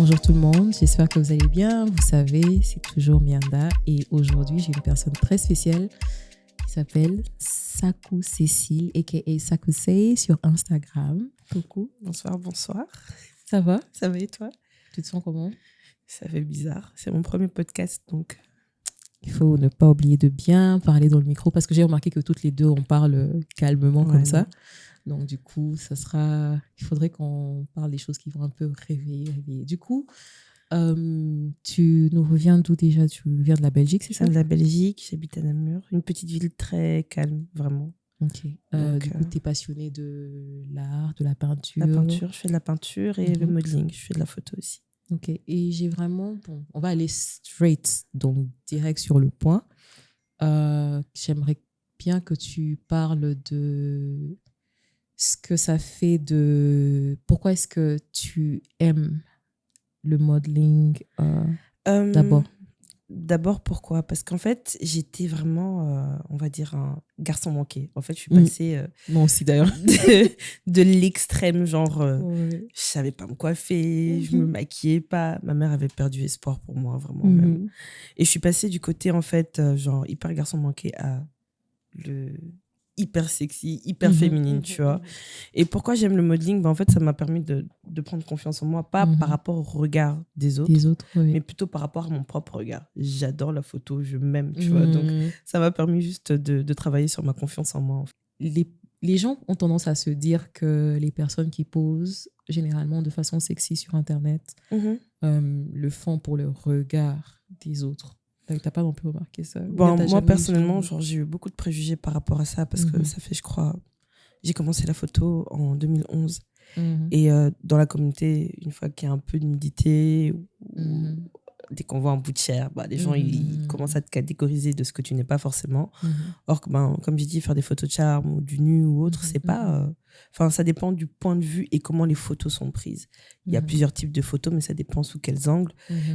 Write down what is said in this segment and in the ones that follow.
Bonjour tout le monde, j'espère que vous allez bien. Vous savez, c'est toujours Mianda et aujourd'hui, j'ai une personne très spéciale qui s'appelle Sakou Cécile, a.k.a. Sakou Cé sur Instagram. Coucou. Bonsoir. Ça va? Ça va et toi? Tu te sens comment? Ça fait bizarre. C'est mon premier podcast, donc... Il faut ne pas oublier de bien parler dans le micro parce que j'ai remarqué que toutes les deux, on parle calmement comme ça. Donc, du coup, il faudrait qu'on parle des choses qui vont un peu réveiller. Du coup, tu nous reviens d'où déjà? Tu viens de la Belgique, c'est ça? Je viens de la Belgique, j'habite à Namur. Une petite ville très calme, vraiment. Ok. Du coup, tu es passionnée de l'art, de la peinture? La peinture, je fais de la peinture et le modeling. Je fais de la photo aussi. Ok. Et j'ai vraiment... Bon, on va aller straight, donc direct sur le point. J'aimerais bien que tu parles de ce que ça fait de... Pourquoi est-ce que tu aimes le modeling d'abord? D'abord, pourquoi? Parce qu'en fait, j'étais vraiment, on va dire, un garçon manqué. En fait, je suis passée... Moi aussi, d'ailleurs. de l'extrême, genre, Ouais. je savais pas me coiffer, je me maquillais pas. Ma mère avait perdu espoir pour moi, vraiment même. Et je suis passée du côté, en fait, genre, hyper garçon manqué à le hyper sexy, hyper féminine, tu vois. Et pourquoi j'aime le modeling? En fait, ça m'a permis de prendre confiance en moi, pas par rapport au regard des autres, oui. mais plutôt par rapport à mon propre regard. J'adore la photo, je m'aime, tu vois. Donc, ça m'a permis juste de travailler sur ma confiance en moi. En fait. Les gens ont tendance à se dire que les personnes qui posent, généralement de façon sexy sur Internet, le font pour le regard des autres. T'as pas non plus remarqué ça? Moi, personnellement, j'ai eu beaucoup de préjugés par rapport à ça parce que ça fait, je crois, j'ai commencé la photo en 2011. Et dans la communauté, une fois qu'il y a un peu de nudité, dès qu'on voit un bout de chair, les gens ils commencent à te catégoriser de ce que tu n'es pas forcément. Or que, comme j'ai dit, faire des photos de charme ou du nu ou autre, c'est pas... ça dépend du point de vue et comment les photos sont prises. Il y a plusieurs types de photos, mais ça dépend sous quels angles.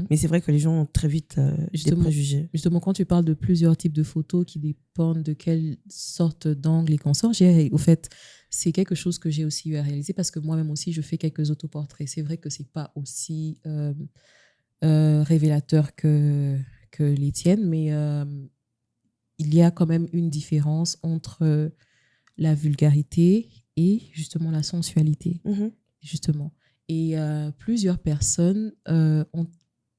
Mais c'est vrai que les gens ont très vite des préjugés. Justement, quand tu parles de plusieurs types de photos qui dépendent de quelle sorte d'angle et consort, au fait, c'est quelque chose que j'ai aussi eu à réaliser parce que moi-même aussi, je fais quelques autoportraits. C'est vrai que c'est pas aussi révélateur que les tiennes, mais il y a quand même une différence entre la vulgarité et justement la sensualité. Justement. Et plusieurs personnes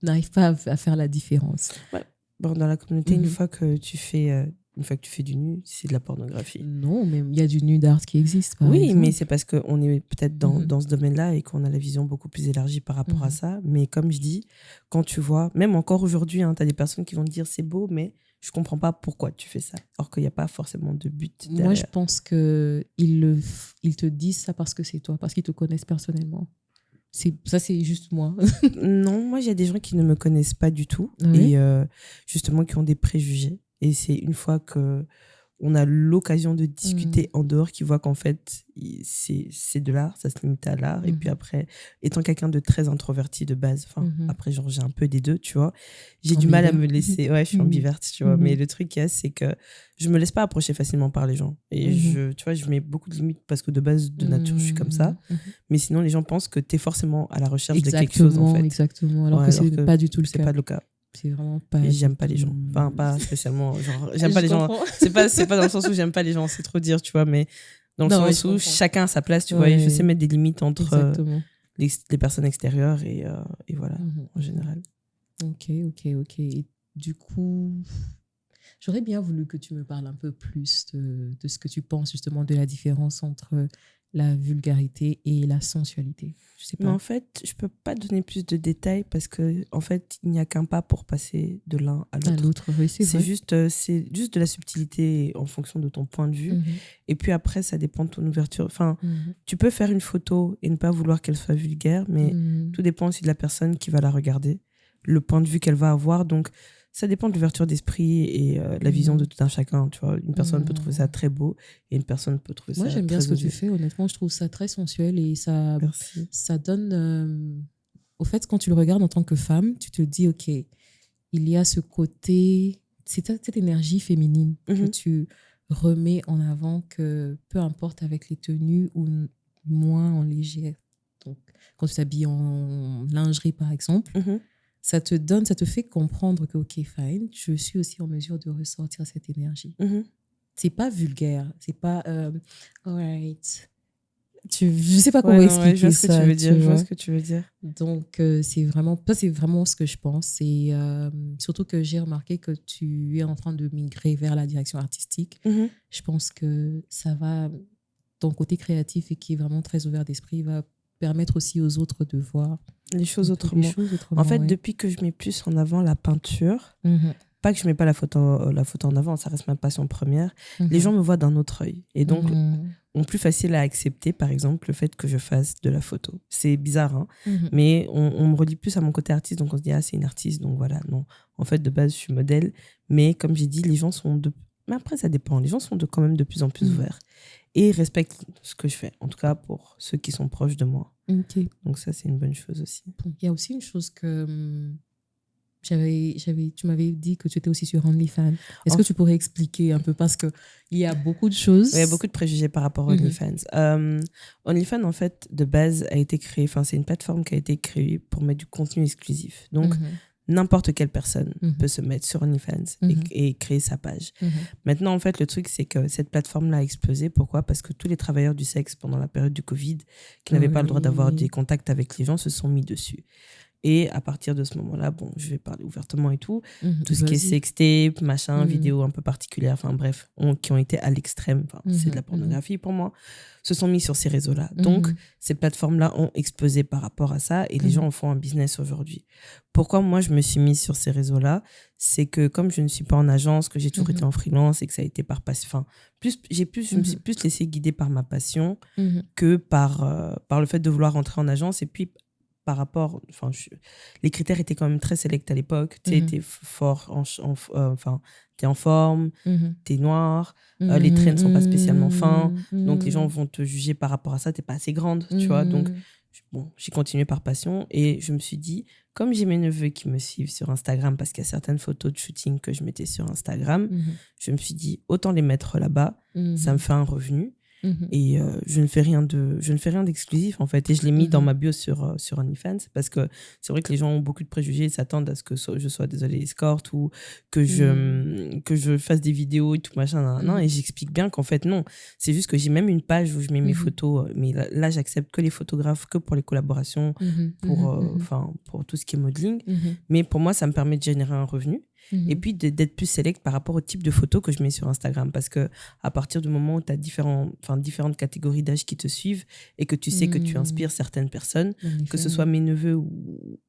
n'arrivent pas à faire la différence. Ouais. Dans la communauté, une fois que tu fais du nu, c'est de la pornographie. Non, mais il y a du nu d'art qui existe. Oui, exemple. mais c'est parce qu'on est peut-être dans ce domaine-là et qu'on a la vision beaucoup plus élargie par rapport à ça. Mais comme je dis, quand tu vois, même encore aujourd'hui, tu as des personnes qui vont te dire c'est beau, mais je ne comprends pas pourquoi tu fais ça. Alors qu'il n'y a pas forcément de but derrière. Moi, je pense qu'ils te disent ça parce que c'est toi, parce qu'ils te connaissent personnellement. Ça, c'est juste moi. Non, moi, il y a des gens qui ne me connaissent pas du tout et justement qui ont des préjugés. Et c'est une fois qu'on a l'occasion de discuter en dehors qu'ils voient qu'en fait, c'est de l'art, ça se limite à l'art. Et puis après, étant quelqu'un de très introverti de base, après, genre, j'ai un peu des deux, tu vois, j'ai du mal à me laisser... Ouais, je suis ambiverte, tu vois. Mais le truc qu'il y a, c'est que je me laisse pas approcher facilement par les gens. Et tu vois, je mets beaucoup de limites parce que de base, de nature, je suis comme ça. Mais sinon, les gens pensent que tu es forcément à la recherche de quelque chose, en fait. Exactement, alors que c'est pas du tout le cas. C'est pas le cas. C'est vraiment pas... Et j'aime pas les gens. Enfin, pas spécialement. Genre, j'aime pas les gens. C'est pas dans le sens où j'aime pas les gens, c'est trop dire, tu vois, mais dans le sens où chacun a sa place, tu vois, et je sais mettre des limites entre les personnes extérieures et voilà, en général. Ok. Et du coup, j'aurais bien voulu que tu me parles un peu plus de ce que tu penses justement de la différence entre la vulgarité et la sensualité. Je sais pas. Mais en fait, je peux pas donner plus de détails parce que en fait, il n'y a qu'un pas pour passer de l'un à l'autre. Oui, c'est juste de la subtilité en fonction de ton point de vue. Et puis après, ça dépend de ton ouverture. Enfin, tu peux faire une photo et ne pas vouloir qu'elle soit vulgaire, mais tout dépend aussi de la personne qui va la regarder, le point de vue qu'elle va avoir. Donc, ça dépend de l'ouverture d'esprit et la vision de tout un chacun, tu vois. Une personne peut trouver ça très beau et une personne peut trouver ça très... Moi, j'aime bien ce que tu fais, honnêtement. Je trouve ça très sensuel et ça donne... Au fait, quand tu le regardes en tant que femme, tu te dis, OK, il y a ce côté... C'est cette énergie féminine que tu remets en avant, que peu importe avec les tenues ou moins en légèreté, Donc, quand tu t'habilles en lingerie, par exemple, ça te fait comprendre que, OK, fine, je suis aussi en mesure de ressortir cette énergie. C'est pas vulgaire, c'est pas all right. Je sais pas comment expliquer ça. Je vois ce que tu veux dire. Donc, c'est vraiment ce que je pense. Et surtout que j'ai remarqué que tu es en train de migrer vers la direction artistique. Je pense que ça va, ton côté créatif et qui est vraiment très ouvert d'esprit va permettre aussi aux autres de voir les choses autrement. En fait, depuis que je mets plus en avant la peinture, pas que je mets pas la photo en avant, ça reste ma passion première, les gens me voient d'un autre œil. Et donc, ont plus facile à accepter, par exemple, le fait que je fasse de la photo. C'est bizarre, hein, mais on me relie plus à mon côté artiste, donc on se dit, ah, c'est une artiste, donc voilà. Non, en fait, de base, je suis modèle, mais comme j'ai dit, les gens sont mais après, ça dépend. Les gens sont quand même de plus en plus ouverts et respectent ce que je fais, en tout cas pour ceux qui sont proches de moi. Donc ça, c'est une bonne chose aussi. Il y a aussi une chose que tu m'avais dit que tu étais aussi sur OnlyFans. Est-ce que tu pourrais expliquer un peu, parce qu'il y a beaucoup de choses. Il y a beaucoup de préjugés par rapport à OnlyFans. OnlyFans, en fait, de base, a été créé, c'est une plateforme qui a été créée pour mettre du contenu exclusif. Donc, n'importe quelle personne peut se mettre sur OnlyFans et créer sa page. Maintenant, en fait, le truc, c'est que cette plateforme-là a explosé. Pourquoi ? Parce que tous les travailleurs du sexe, pendant la période du Covid, qui n'avaient pas le droit d'avoir des contacts avec les gens, se sont mis dessus. Et à partir de ce moment-là, bon, je vais parler ouvertement et tout, tout ce qui est sextape, machin, vidéo un peu particulière, enfin bref, qui ont été à l'extrême, c'est de la pornographie pour moi, se sont mis sur ces réseaux-là. Donc, ces plateformes-là ont explosé par rapport à ça et les gens en font un business aujourd'hui. Pourquoi moi, je me suis mise sur ces réseaux-là ? C'est que comme je ne suis pas en agence, que j'ai toujours été en freelance et que ça a été par passion, je me suis plus laissée guider par ma passion que par le fait de vouloir rentrer en agence. Et puis, par rapport, les critères étaient quand même très sélects à l'époque. Tu sais, t'es fort, t'es en forme, t'es noir, les traits ne sont pas spécialement fins, donc les gens vont te juger par rapport à ça, t'es pas assez grande, tu vois. Donc, bon, j'ai continué par passion et je me suis dit, comme j'ai mes neveux qui me suivent sur Instagram, parce qu'il y a certaines photos de shooting que je mettais sur Instagram, je me suis dit, autant les mettre là-bas, ça me fait un revenu. Et je ne fais rien d'exclusif en fait, et je l'ai mis dans ma bio sur OnlyFans, parce que c'est vrai que les gens ont beaucoup de préjugés, s'attendent à ce que je sois, désolée, escorte, ou que je fasse des vidéos et tout machin, et j'explique bien qu'en fait non, c'est juste que j'ai même une page où je mets mes photos, mais là j'accepte que les photographes, que pour les collaborations, pour tout ce qui est modeling, mais pour moi ça me permet de générer un revenu. Et puis d'être plus select par rapport au type de photos que je mets sur Instagram, parce que à partir du moment où tu as différentes catégories d'âge qui te suivent et que tu sais que tu inspires certaines personnes, que ce soit mes neveux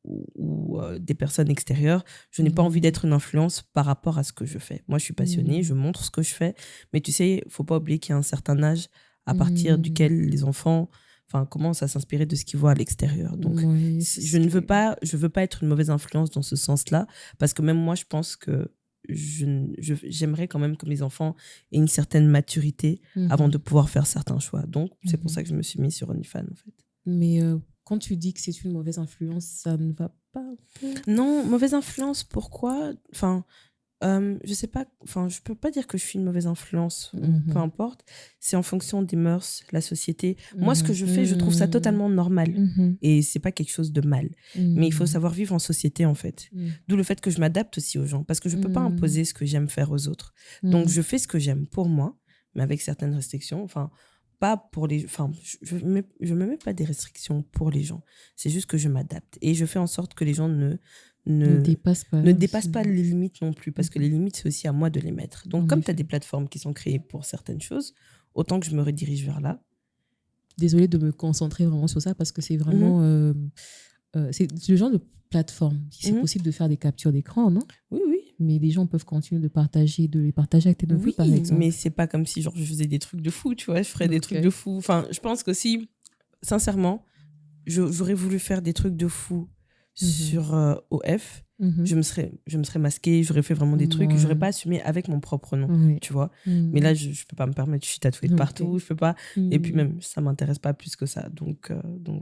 ou des personnes extérieures, je n'ai pas envie d'être une influence par rapport à ce que je fais. Moi je suis passionnée, je montre ce que je fais, mais tu sais, faut pas oublier qu'il y a un certain âge à partir duquel les enfants commence à s'inspirer de ce qu'ils voient à l'extérieur. Donc, je veux pas être une mauvaise influence dans ce sens-là, parce que même moi, je pense que j'aimerais quand même que mes enfants aient une certaine maturité avant de pouvoir faire certains choix. Donc, c'est pour ça que je me suis mise sur OnlyFans, en fait. Mais quand tu dis que c'est une mauvaise influence, ça ne va pas un peu ? Non, mauvaise influence, pourquoi ? Je sais pas, je peux pas dire que je suis une mauvaise influence, peu importe. C'est en fonction des mœurs, la société. Moi, ce que je fais, je trouve ça totalement normal. Et c'est pas quelque chose de mal. Mais il faut savoir vivre en société, en fait. D'où le fait que je m'adapte aussi aux gens, parce que je peux pas imposer ce que j'aime faire aux autres. Donc, je fais ce que j'aime pour moi, mais avec certaines restrictions. Pas pour les... je me mets pas des restrictions pour les gens. C'est juste que je m'adapte. Et je fais en sorte que les gens ne dépasse pas les limites non plus, parce que les limites, c'est aussi à moi de les mettre. Donc, comme tu as des plateformes qui sont créées pour certaines choses, autant que je me redirige vers là. Désolée de me concentrer vraiment sur ça, parce que c'est vraiment... c'est le genre de plateforme. C'est possible de faire des captures d'écran, non ? Oui. Mais les gens peuvent continuer de les partager avec tes neveux, par exemple. Mais c'est pas comme si je faisais des trucs de fou, tu vois. Je ferais des trucs de fou. Je pense qu'aussi, sincèrement, j'aurais voulu faire des trucs de fou sur OF. Je me serais masquée, j'aurais fait vraiment des trucs, j'aurais pas assumé avec mon propre nom, tu vois. Mais là, je peux pas me permettre, je suis tatouée de partout, je peux pas. Et puis même, ça m'intéresse pas plus que ça. Donc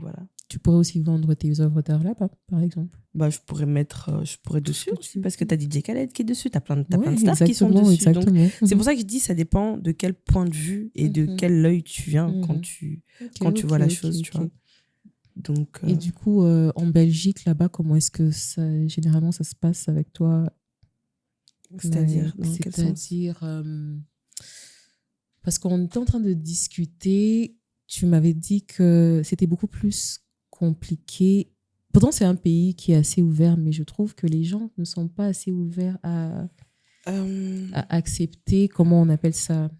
voilà. Tu pourrais aussi vendre tes œuvres d'art là, par exemple. Je pourrais dessus aussi, parce que t'as DJ Khaled qui est dessus, t'as plein de stars qui sont dessus. Exactement. Donc, c'est pour ça que je dis, ça dépend de quel point de vue et de quel œil tu viens quand tu vois la chose, tu vois. Donc, Et du coup, en Belgique, là-bas, comment est-ce que généralement ça se passe avec toi? c'est-à-dire, dans quel sens? C'est-à-dire, parce qu'on était en train de discuter, tu m'avais dit que c'était beaucoup plus compliqué. Pourtant, c'est un pays qui est assez ouvert, mais je trouve que les gens ne sont pas assez ouverts à accepter, comment on appelle ça,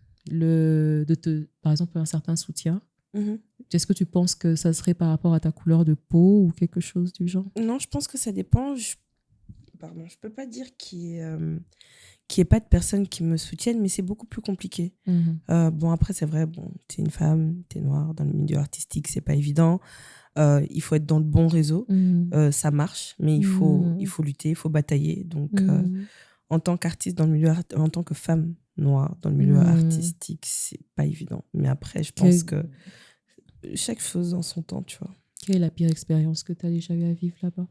par exemple, un certain soutien. Est-ce que tu penses que ça serait par rapport à ta couleur de peau ou quelque chose du genre? Non, je pense que ça dépend. Pardon, je peux pas dire qu'il y ait pas de personnes qui me soutiennent, mais c'est beaucoup plus compliqué. Bon, après, c'est vrai, bon, t'es une femme, t'es noire, dans le milieu artistique, c'est pas évident. Il faut être dans le bon réseau. Ça marche, mais il faut lutter, il faut batailler. Donc, en tant qu'artiste dans le milieu, en tant que femme noire dans le milieu artistique, c'est pas évident. Mais après, je pense que chaque chose en son temps, tu vois. Quelle est la pire expérience que tu as déjà eu à vivre là-bas?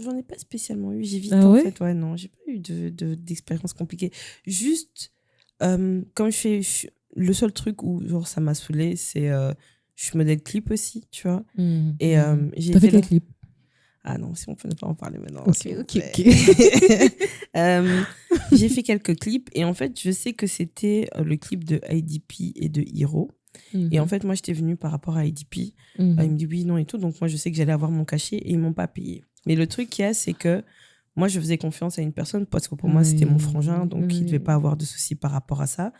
J'en ai pas spécialement eu. J'évite en fait. Ouais, non, j'ai pas eu d'expérience compliquée. Juste, comme le seul truc où genre, ça m'a saoulée, c'est je suis modèle clip aussi, tu vois. Et j'ai T'as fait quel clip? Ah non, si on peut ne pas en parler maintenant. Ok. J'ai fait quelques clips et en fait, je sais que c'était le clip de IDP et de Hiro. Et en fait, moi, j'étais venue par rapport à IDP. Il me dit oui, non et tout. Donc, moi, je sais que j'allais avoir mon cachet et ils m'ont pas payé. Mais le truc qu'il y a, c'est que moi, je faisais confiance à une personne parce que pour moi, c'était mon frangin. Donc, il ne devait pas avoir de soucis par rapport à ça.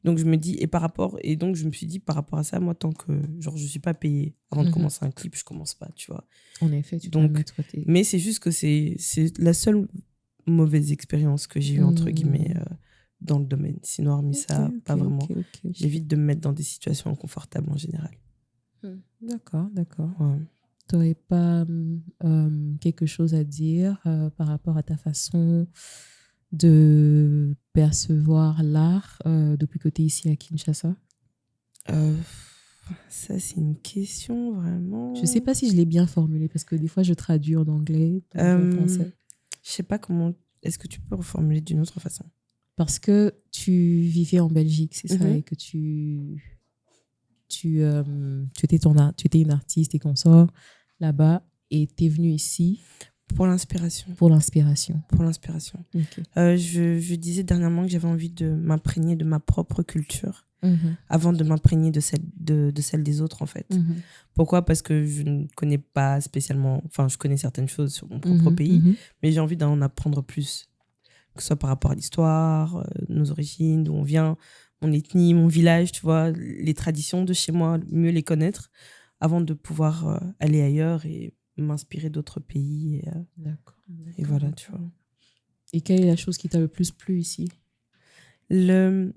Donc, je me dis, et donc, je me suis dit, par rapport à ça, moi, tant que genre, je ne suis pas payée avant de commencer un clip, je ne commence pas, tu vois. En effet, tu dois mettre Mais c'est juste que c'est la seule mauvaise expérience que j'ai eue, entre guillemets, dans le domaine. Sinon, hormis ça, pas vraiment. J'évite de me mettre dans des situations inconfortables en général. D'accord. Ouais. Tu n'aurais pas quelque chose à dire par rapport à ta façon de percevoir l'art depuis que tu es ici à Kinshasa? Ça, c'est une question vraiment... Je ne sais pas si je l'ai bien formulée parce que des fois, je traduis en anglais, en français. Je ne sais pas comment... Est-ce que tu peux reformuler d'une autre façon? Parce que tu vivais en Belgique, c'est ça, et que tu étais une artiste et consorts là-bas et tu es venue ici. Pour l'inspiration. Okay. Je disais dernièrement que j'avais envie de m'imprégner de ma propre culture avant de m'imprégner de celle des autres, en fait. Pourquoi? Parce que je ne connais pas spécialement... Enfin, je connais certaines choses sur mon propre pays, mais j'ai envie d'en apprendre plus. Que ce soit par rapport à l'histoire, nos origines, d'où on vient, mon ethnie, mon village, tu vois, les traditions de chez moi, mieux les connaître avant de pouvoir aller ailleurs et m'inspirer d'autres pays. D'accord. Et voilà, tu vois. Et quelle est la chose qui t'a le plus plu ici? On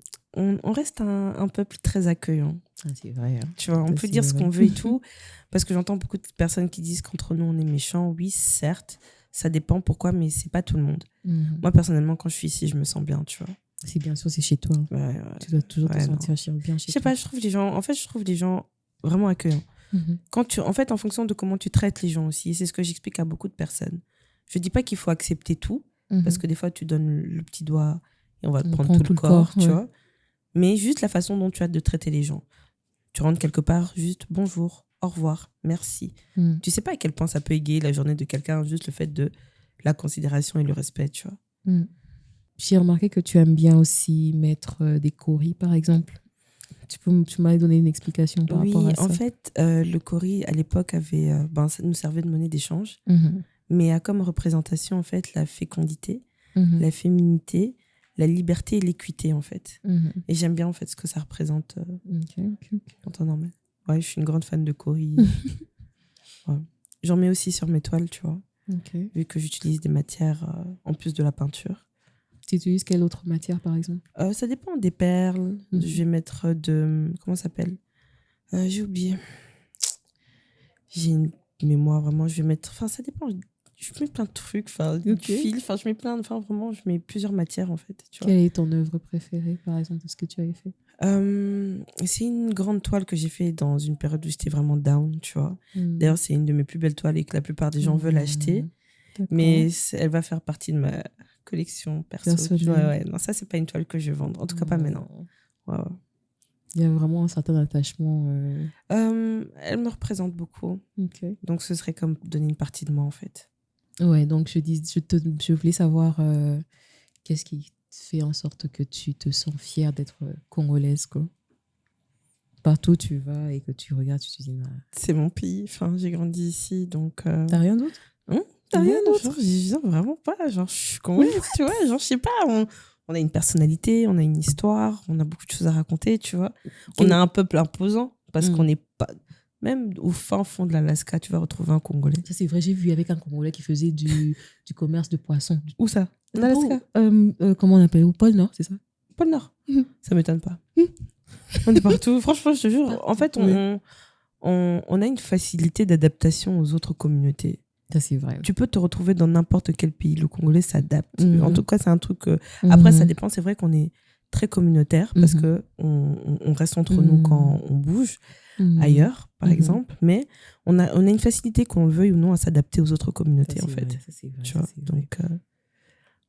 reste un peuple très accueillant. Ah, c'est vrai. Hein. Tu vois, on peut dire ce qu'on veut et tout, parce que j'entends beaucoup de personnes qui disent qu'entre nous, on est méchants. Oui, certes, ça dépend pourquoi, mais c'est pas tout le monde. Moi, personnellement, quand je suis ici, je me sens bien, tu vois. C'est bien sûr, c'est chez toi. Ouais. Tu dois toujours te sentir bien chez toi. Je sais pas, je trouve les gens vraiment accueillants. En fait, en fonction de comment tu traites les gens aussi, et c'est ce que j'explique à beaucoup de personnes. Je dis pas qu'il faut accepter tout, parce que des fois, tu donnes le petit doigt et on va te prendre tout le corps, tu vois. Mais juste la façon dont tu as de traiter les gens. Tu rentres quelque part, juste bonjour, au revoir, merci. Tu sais pas à quel point ça peut égayer la journée de quelqu'un, juste le fait de la considération et le respect, tu vois. J'ai remarqué que tu aimes bien aussi mettre des coris, par exemple. Tu m'avais donné une explication par rapport à ça. Oui, en fait, le cori, à l'époque, ça nous servait de monnaie d'échange, mais a comme représentation, en fait, la fécondité, la féminité, la liberté et l'équité, en fait. Et j'aime bien, en fait, ce que ça représente en temps normal. Ouais, je suis une grande fan de cori. Ouais. J'en mets aussi sur mes toiles, tu vois, vu que j'utilise des matières en plus de la peinture. Tu utilises quelle autre matière, par exemple? Ça dépend des perles. Je vais mettre comment ça s'appelle? J'ai oublié. J'ai une mémoire, vraiment. Je vais mettre... Enfin, ça dépend. Je mets plein de trucs. Enfin, du fil. Enfin, je mets plein... Enfin, vraiment, je mets plusieurs matières, en fait. Tu vois. Quelle est ton œuvre préférée, par exemple, de ce que tu avais fait? C'est une grande toile que j'ai fait dans une période où j'étais vraiment down, tu vois. D'ailleurs, c'est une de mes plus belles toiles et que la plupart des gens veulent acheter. Mais elle va faire partie de ma collection perso. Ouais, non, ça, c'est pas une toile que je vais vendre. En tout cas, pas maintenant. Ouais. Il y a vraiment un certain attachement. Elle me représente beaucoup. Ok. Donc, ce serait comme donner une partie de moi, en fait. Ouais, donc je voulais savoir qu'est-ce qui fait en sorte que tu te sens fière d'être congolaise, quoi. Partout où tu vas et que tu regardes, tu te dis, nah, C'est mon pays. Enfin, j'ai grandi ici, donc... t'as rien d'autre? T'as rien Ouais, d'autre? genre, Genre, j'y viens vraiment pas. Genre, je suis congolaise, tu vois. Genre, je sais pas, on a une personnalité, on a une histoire, on a beaucoup de choses à raconter, tu vois. On a un peuple imposant parce qu'on n'est pas... Même au fin fond de l'Alaska, tu vas retrouver un Congolais. ça c'est vrai, j'ai vu avec un Congolais qui faisait du commerce de poissons. Où ça? En Alaska? Comment on appelle? Au pôle Nord, c'est ça? Pôle Nord. Ça m'étonne pas. On est partout. Franchement, je te jure. En fait, on a une facilité d'adaptation aux autres communautés. Ça, c'est vrai. Tu peux te retrouver dans n'importe quel pays. Le Congolais s'adapte. En tout cas, c'est un truc... Après, ça dépend. C'est vrai qu'on est très communautaire parce que on reste entre nous quand on bouge ailleurs, par exemple. Mais on a une facilité, qu'on le veuille ou non, à s'adapter aux autres communautés, en fait. Ça, c'est vrai. Tu vois, donc...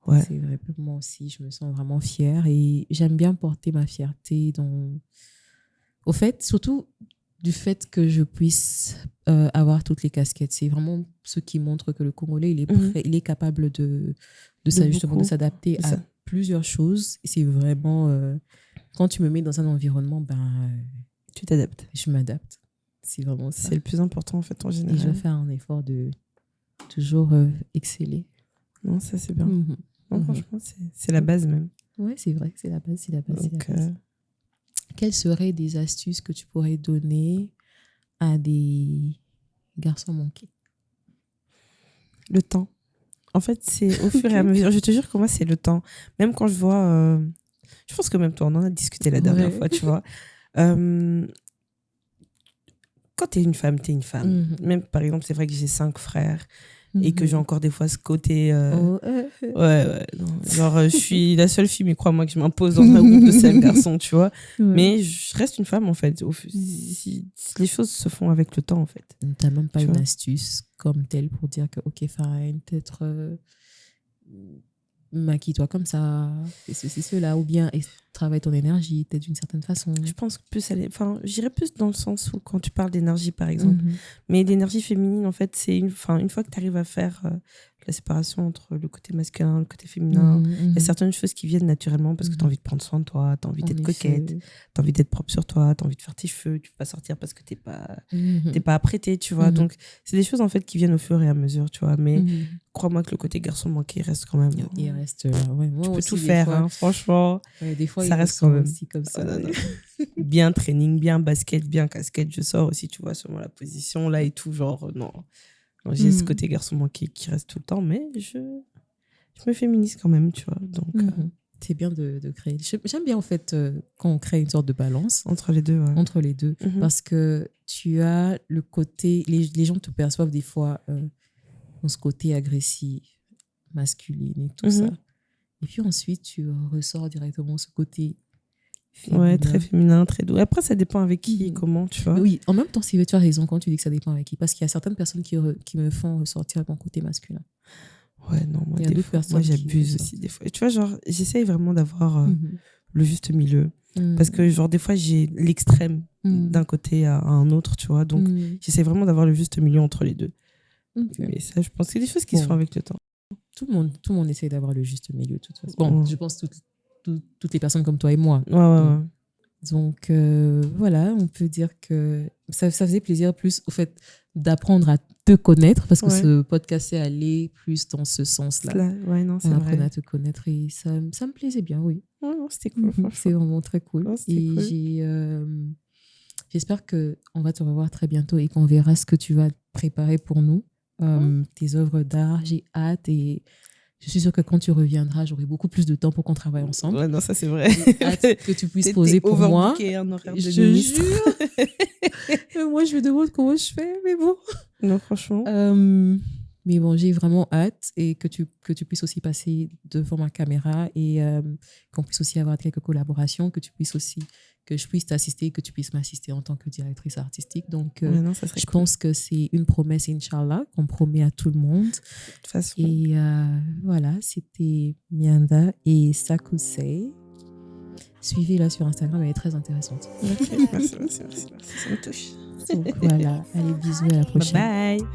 Ouais. C'est vrai, moi aussi, je me sens vraiment fière et j'aime bien porter ma fierté au fait, surtout du fait que je puisse avoir toutes les casquettes. C'est vraiment ce qui montre que le Congolais, il est capable de s'adapter à plusieurs choses. Et c'est vraiment, quand tu me mets dans un environnement, tu t'adaptes. Je m'adapte. C'est vraiment ça. C'est le plus important, en fait, en général. Et je fais un effort de toujours exceller. Non, ça, c'est bien. Non, franchement, c'est la base même. Oui, c'est vrai, c'est la base. Donc, quelles seraient des astuces que tu pourrais donner à des garçons manqués? Le temps. En fait, c'est au fur et à mesure. Je te jure que moi, c'est le temps. Même quand je vois... je pense que même toi, on en a discuté la dernière fois, tu vois. Quand t'es une femme, t'es une femme. Même, par exemple, c'est vrai que j'ai 5 frères. Et que j'ai encore des fois ce côté ouais non. Genre je suis la seule fille, mais crois-moi que je m'impose dans un groupe de 5 garçons, tu vois. Mais je reste une femme, en fait. Si les choses se font avec le temps, en fait. T'as même pas une astuce comme telle pour dire que ok fine, peut-être maquille-toi comme ça, c'est cela, ou bien travaille ton énergie peut-être d'une certaine façon. Je pense que plus j'irais plus dans le sens où quand tu parles d'énergie, par exemple, mais l'énergie féminine, en fait, c'est une fois que tu arrives à faire la séparation entre le côté masculin, le côté féminin, il y a certaines choses qui viennent naturellement parce que tu as envie de prendre soin de toi, tu as envie d'être coquette, tu as envie d'être propre sur toi, tu as envie de faire tes cheveux, tu peux pas sortir parce que t'es pas apprêté, tu vois. Donc c'est des choses, en fait, qui viennent au fur et à mesure, tu vois. Mais crois-moi que le côté garçon manqué reste quand même. Il reste moi tu peux aussi, tout faire, fois, franchement. Des fois ça reste quand même aussi comme ça. Bien training, bien basket, bien casquette, je sors aussi, tu vois, selon la position là et tout, genre non, j'ai ce côté garçon manqué qui reste tout le temps, mais je me féminise quand même, tu vois. Donc c'est bien de créer. J'aime bien, en fait, quand on crée une sorte de balance entre les deux, parce que tu as le côté, les gens te perçoivent des fois dans ce côté agressif, masculine et tout ça. Et puis ensuite, tu ressors directement ce côté féminin. Ouais, très féminin, très doux. Après, ça dépend avec qui et comment, tu vois. Oui, en même temps, tu as raison quand tu dis que ça dépend avec qui. Parce qu'il y a certaines personnes qui me font ressortir mon côté masculin. Ouais, non, moi, j'abuse aussi des fois. Et tu vois, genre, j'essaye vraiment d'avoir le juste milieu. Parce que, genre, des fois, j'ai l'extrême d'un côté à un autre, tu vois. Donc, j'essaie vraiment d'avoir le juste milieu entre les deux. Mais ça, je pense que c'est des choses qui se font avec le temps. Tout le monde essaie d'avoir le juste milieu, de toute façon. Bon, je pense toutes les personnes comme toi et moi. Ouais. Donc, voilà, on peut dire que ça faisait plaisir plus au fait d'apprendre à te connaître, parce que ce podcast est allé plus dans ce sens-là. Ouais, non, c'est vrai. On apprenait à te connaître et ça me plaisait bien, oui. Ouais, non, c'était cool, franchement. C'est vraiment très cool. Ouais, et cool. J'espère qu'on va te revoir très bientôt et qu'on verra ce que tu vas préparer pour nous. Tes œuvres d'art, j'ai hâte et je suis sûre que quand tu reviendras, j'aurai beaucoup plus de temps pour qu'on travaille ensemble. Ouais, non, ça c'est vrai. J'ai hâte que tu puisses poser pour moi. Un horaire de je jure. Moi, je me demande comment je fais, mais bon. Non, franchement. Mais bon, j'ai vraiment hâte et que tu puisses aussi passer devant ma caméra et qu'on puisse aussi avoir quelques collaborations, que je puisse t'assister, que tu puisses m'assister en tant que directrice artistique. Donc, ça serait je pense que c'est une promesse, Inch'Allah, qu'on promet à tout le monde. De toute façon. Et voilà, c'était Mianda et Sakusei Suivez-la sur Instagram, elle est très intéressante. Merci. Ça me touche. Donc voilà, allez, bisous, à la prochaine. Bye bye.